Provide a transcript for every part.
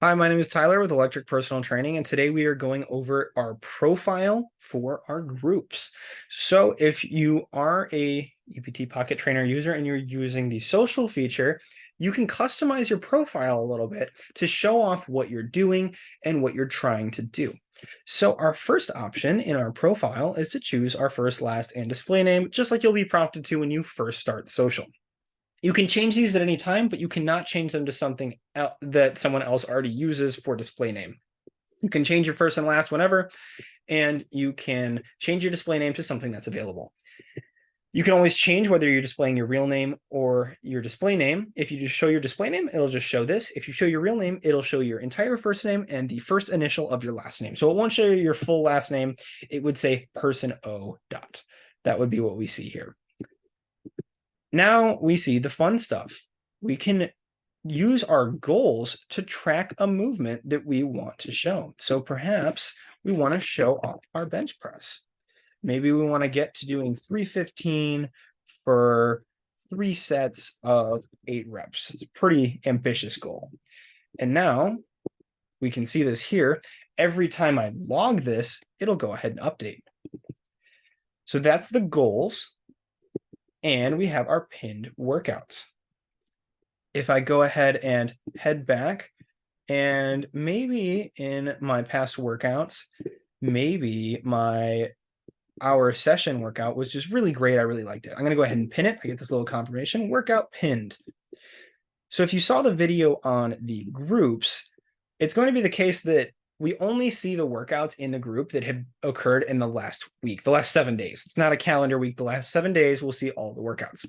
Hi, my name is Tyler with Electric Personal Training, and today we are going over our profile for our groups. So if you are a EPT Pocket Trainer user and you're using the social feature, you can customize your profile a little bit to show off what you're doing and what you're trying to do. So our first option in our profile is to choose our first, last, and display name, just like you'll be prompted to when you first start social. You can change these at any time, but you cannot change them to something that someone else already uses for display name. You can change your first and last whenever, and you can change your display name to something that's available. You can always change whether you're displaying your real name or your display name. If you just show your display name, it'll just show this. If you show your real name, it'll show your entire first name and the first initial of your last name. So it won't show you your full last name. It would say person O dot. That would be what we see here. Now we see the fun stuff. We can use our goals to track a movement that we want to show. So perhaps we want to show off our bench press. Maybe we want to get to doing 315 for 3 sets of 8 reps. It's a pretty ambitious goal. And now we can see this here. Every time I log this, it'll go ahead and update. So that's the goals. And we have our pinned workouts. If I go ahead and head back, and maybe in my past workouts, maybe my hour session workout was just really great. I really liked it. I'm going to go ahead and pin it. I get this little confirmation, workout pinned. So if you saw the video on the groups, it's going to be the case that we only see the workouts in the group that have occurred in the last week, the last 7 days. It's not a calendar week. The last 7 days, we'll see all the workouts.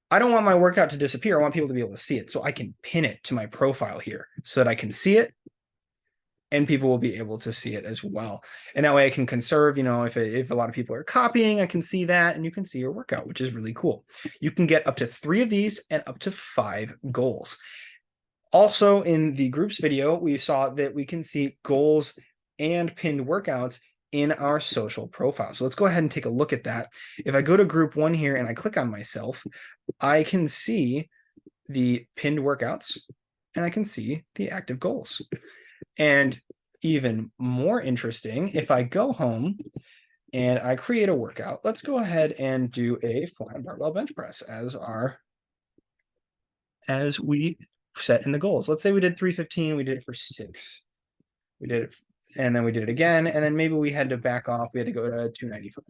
I don't want my workout to disappear. I want people to be able to see it. So I can pin it to my profile here so that I can see it and people will be able to see it as well. And that way I can conserve, if a lot of people are copying, I can see that and you can see your workout, which is really cool. You can get up to 3 of these and up to 5 goals. Also, in the groups video, we saw that we can see goals and pinned workouts in our social profile. So let's go ahead and take a look at that. If I go to group 1 here and I click on myself, I can see the pinned workouts and I can see the active goals. And even more interesting, if I go home and I create a workout, let's go ahead and do a flat barbell bench press as we set in the goals. Let's say we did 315, we did it for 6. We did it, and then we did it again, and then maybe we had to back off. We had to go to 295.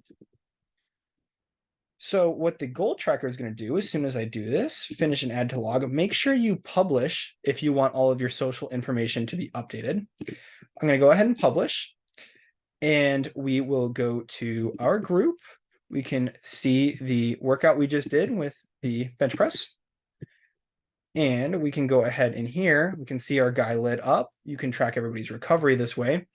So what the goal tracker is going to do as soon as I do this, finish and add to log, make sure you publish if you want all of your social information to be updated. I'm going to go ahead and publish, and we will go to our group. We can see the workout we just did with the bench press. And we can go ahead in here. We can see our guy lit up. You can track everybody's recovery this way.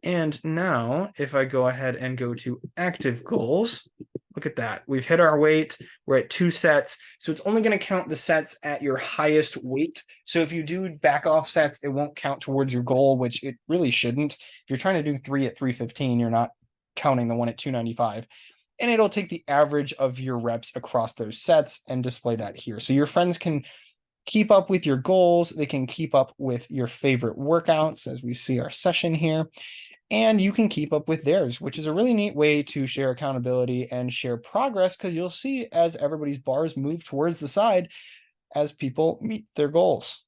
And now if I go ahead and go to active goals, look at that. We've hit our weight. We're at 2 sets. So it's only going to count the sets at your highest weight. So if you do back off sets, it won't count towards your goal, which it really shouldn't. If you're trying to do 3 at 315, you're not counting the one at 295. And it'll take the average of your reps across those sets and display that here. So your friends can keep up with your goals. They can keep up with your favorite workouts as we see our session here. And you can keep up with theirs, which is a really neat way to share accountability and share progress, because you'll see as everybody's bars move towards the side as people meet their goals.